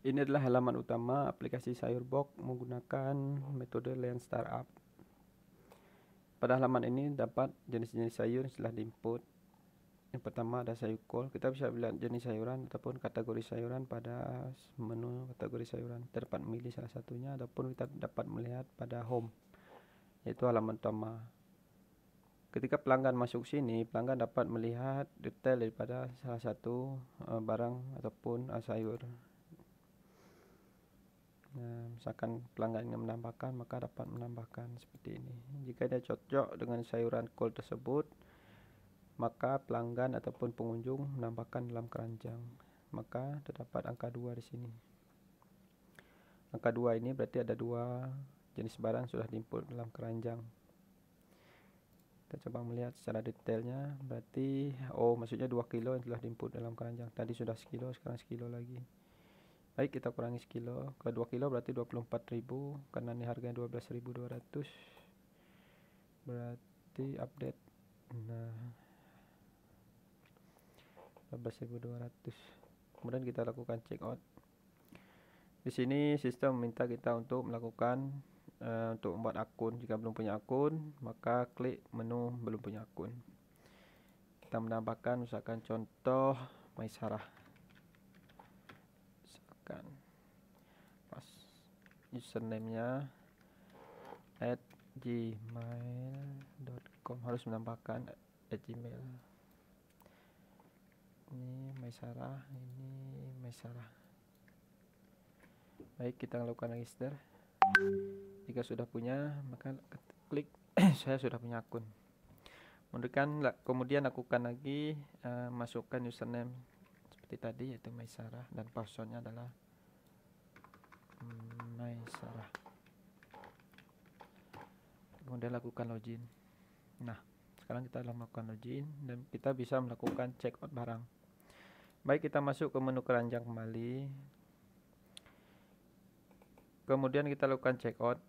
Ini adalah halaman utama aplikasi Sayurbox menggunakan metode Learn Startup. Pada halaman ini dapat jenis-jenis sayur yang telah diinput. Yang pertama ada sayur kol. Kita bisa lihat jenis sayuran ataupun kategori sayuran pada menu kategori sayuran. Kita dapat memilih salah satunya ataupun kita dapat melihat pada home, yaitu halaman utama. Ketika pelanggan masuk sini, pelanggan dapat melihat detail daripada salah satu barang ataupun sayur. Misalkan pelanggan ingin menambahkan, maka dapat menambahkan seperti ini. Jika dia cocok dengan sayuran kol tersebut, maka pelanggan ataupun pengunjung menambahkan dalam keranjang. Maka terdapat angka 2 di sini. Angka 2 ini berarti ada 2 jenis barang sudah diinput dalam keranjang. Kita coba melihat secara detailnya. Berarti maksudnya 2 kilo yang telah diinput dalam keranjang. Tadi sudah sekilo, sekarang sekilo lagi. Baik, kita kurangi sekilo. Ke 2 kilo berarti 24.000. Karena ini harganya 12.200. Berarti update. Nah, 12.200. Kemudian kita lakukan check out. Di sini sistem meminta kita untuk melakukan untuk membuat akun. Jika belum punya akun, maka klik menu belum punya akun. Kita menambahkan misalkan contoh Maisarah. Misalkan pas username-nya @gmail.com, harus menambahkan @gmail. Ini Maisarah, ini Maisarah. Baik, kita lakukan register. Jika sudah punya, maka klik saya sudah punya akun. Kemudian lakukan lagi masukkan username seperti tadi, yaitu Maisarah, dan passwordnya adalah Maisarah. Kemudian lakukan login. Nah, sekarang kita telah melakukan login dan kita bisa melakukan check out barang. Baik, kita masuk ke menu keranjang kembali. Kemudian kita lakukan check out.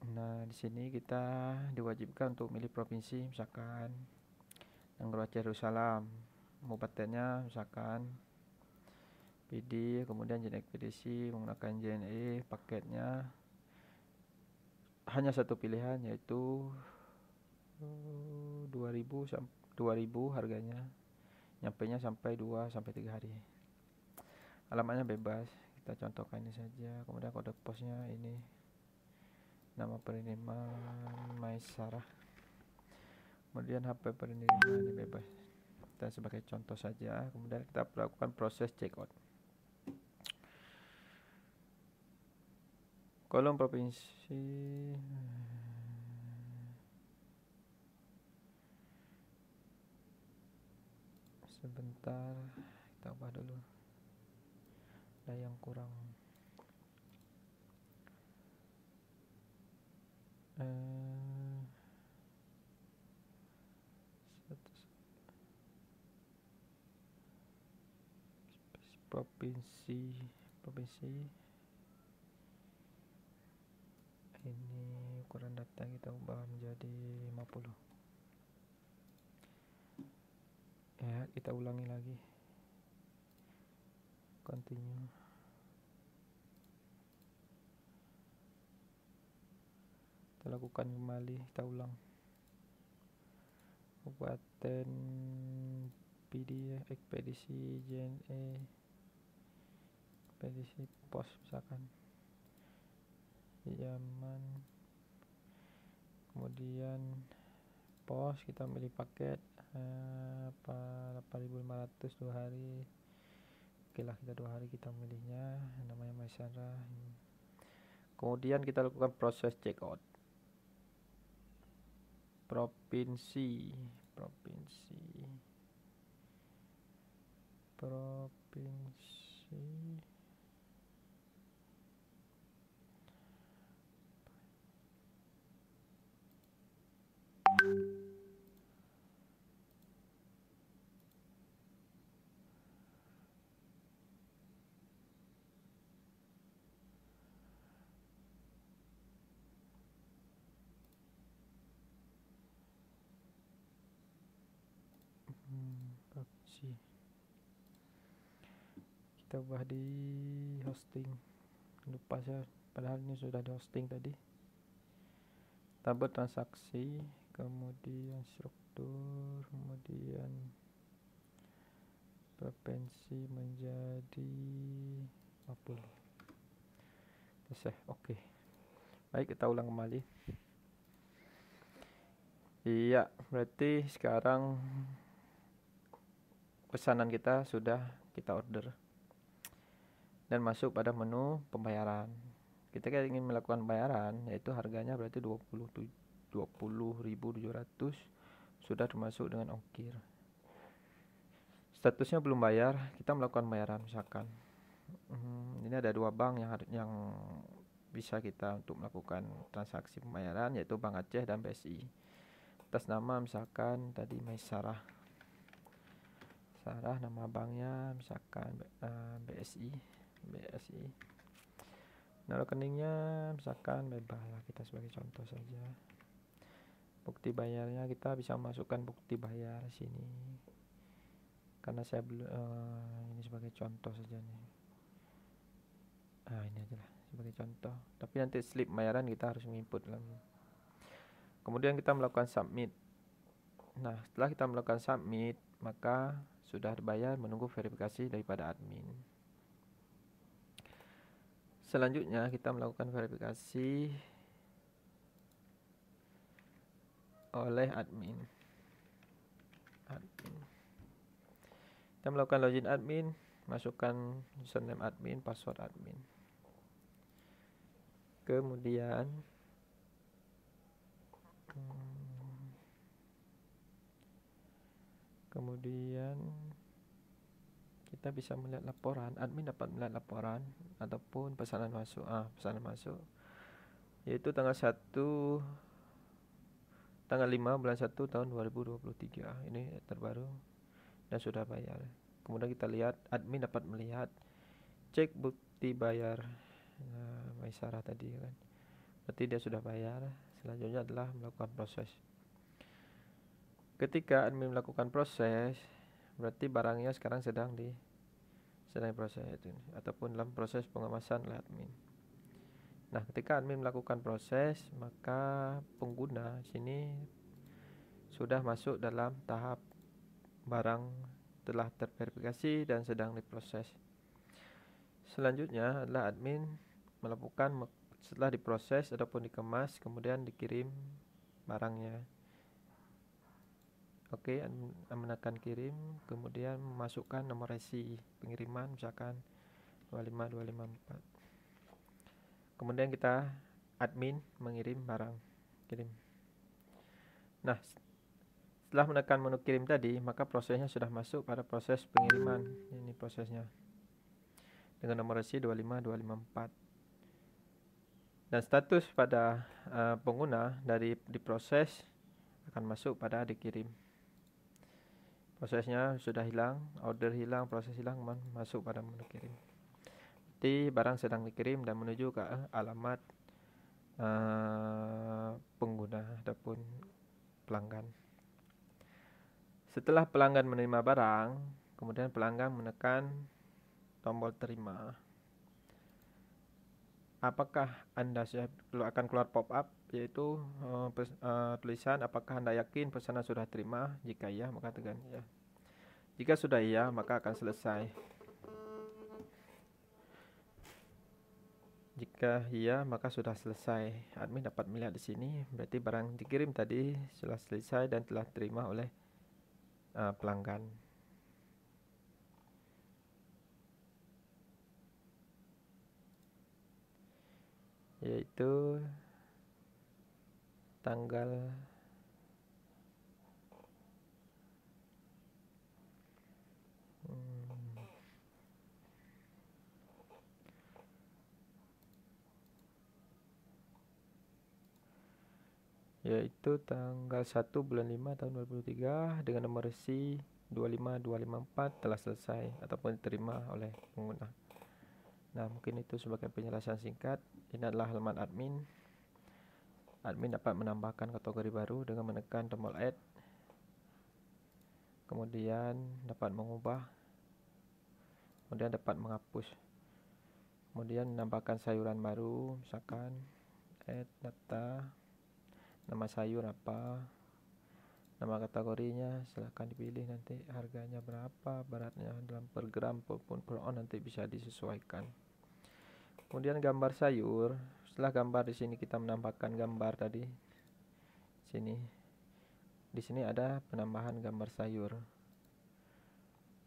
Nah, di sini kita diwajibkan untuk milih provinsi, misalkan Nanggroe Aceh Darussalam. Kabupatennya misalkan PD, kemudian jenis ekspedisi menggunakan JNE, paketnya hanya satu pilihan, yaitu 2000 harganya. Nyampainya sampai 2-3 hari. Alamatnya bebas, kita contohkan ini saja. Kemudian kode posnya ini. Nama pengiriman Maisarah. Kemudian HP pengiriman ini bebas. Kita sebagai contoh saja. Kemudian kita lakukan proses checkout. Kolom provinsi. Sebentar, kita ubah dulu. Ada yang kurang. Provinsi ini ukuran data kita ubah menjadi 50. Ya, kita ulangi lagi. Continue. Kita lakukan kembali, kita ulang. Kabupaten PD, ekspedisi JNE, ekspedisi pos misalkan Yaman. Kemudian pos, kita milih paket 8.500 2 hari. Oke lah, kita 2 hari kita milihnya, namanya Maisarah. Kemudian kita lakukan proses checkout. Provinsi kita ubah di hosting. Lupa saya, padahal ini sudah di hosting tadi. Tabel transaksi, kemudian struktur, kemudian frekuensi menjadi 50. Oke. Baik, kita ulang kembali. Iya, berarti sekarang pesanan kita sudah kita order dan masuk pada menu pembayaran. Kita ingin melakukan pembayaran, yaitu harganya berarti 20.700 sudah termasuk dengan ongkir. Statusnya belum bayar, kita melakukan pembayaran misalkan. Ini ada 2 bank yang bisa kita untuk melakukan transaksi pembayaran, yaitu Bank Aceh dan BSI. Atas nama misalkan tadi Maisarah, nama banknya misalkan BSI. Nah, rekeningnya misalkan bebas lah, kita sebagai contoh saja. Bukti bayarnya kita bisa masukkan bukti bayar sini, karena saya belum ini sebagai contoh saja nih. Ini aja lah sebagai contoh, tapi nanti slip bayaran kita harus menginput dalam. Kemudian kita melakukan submit. Nah, setelah kita melakukan submit, maka sudah dibayar, menunggu verifikasi daripada admin. Selanjutnya kita melakukan verifikasi oleh admin. Kita melakukan login admin, masukkan username admin, password admin. Kemudian kita bisa melihat laporan. Admin dapat melihat laporan ataupun pesanan masuk. Pesanan masuk yaitu tanggal 5 bulan 1 tahun 2023. Ini terbaru dan sudah bayar. Kemudian kita lihat, admin dapat melihat cek bukti bayar Maisarah tadi kan. Berarti dia sudah bayar. Selanjutnya adalah melakukan proses. Ketika admin melakukan proses, berarti barangnya sekarang sedang diproses ataupun dalam proses pengemasan oleh admin. Nah, ketika admin melakukan proses, maka pengguna sini sudah masuk dalam tahap barang telah terverifikasi dan sedang diproses. Selanjutnya adalah admin melakukan setelah diproses ataupun dikemas, kemudian dikirim barangnya. Oke, menekan kirim, kemudian memasukkan nomor resi pengiriman misalkan 25254. Kemudian kita admin mengirim barang, kirim. Nah, setelah menekan menu kirim tadi, maka prosesnya sudah masuk pada proses pengiriman. Ini prosesnya dengan nomor resi 25254. Dan status pada pengguna dari diproses akan masuk pada dikirim. Prosesnya sudah hilang, order hilang, proses hilang, masuk pada menu kirim. Jadi barang sedang dikirim dan menuju ke alamat pengguna ataupun pelanggan. Setelah pelanggan menerima barang, kemudian pelanggan menekan tombol terima. Apakah Anda akan keluar pop-up, yaitu tulisan apakah Anda yakin pesanan sudah terima? Jika iya, maka tekan ya. Jika sudah iya, maka akan selesai. Jika iya, maka sudah selesai. Admin dapat melihat di sini, berarti barang dikirim tadi sudah selesai dan telah terima oleh pelanggan. Yaitu tanggal yaitu tanggal 1 bulan 5 tahun 2023 dengan nomor resi 25254 telah selesai ataupun diterima oleh pengguna. Nah, mungkin itu sebagai penjelasan singkat. Ini adalah halaman admin. Admin dapat menambahkan kategori baru dengan menekan tombol add. Kemudian dapat mengubah. Kemudian dapat menghapus. Kemudian menambahkan sayuran baru, misalkan add data, nama sayur apa, nama kategorinya silahkan dipilih, nanti harganya berapa, beratnya dalam per gram maupun per on nanti bisa disesuaikan. Kemudian gambar sayur, setelah gambar di sini kita menambahkan gambar tadi. Di sini ada penambahan gambar sayur.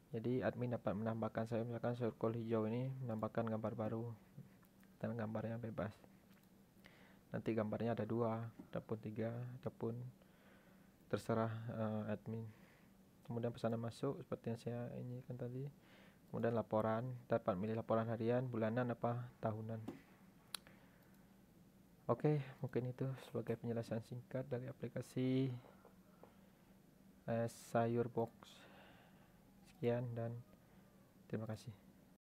Jadi admin dapat menambahkan sayur, misalkan sayur kol hijau ini menambahkan gambar baru dan gambarnya bebas. Nanti gambarnya ada 2 ataupun 3 ataupun terserah admin. Kemudian pesanan masuk seperti yang saya ini kan tadi. Kemudian laporan, dapat milih laporan harian, bulanan apa tahunan. Oke, mungkin itu sebagai penjelasan singkat dari aplikasi Sayur Box. Sekian dan terima kasih.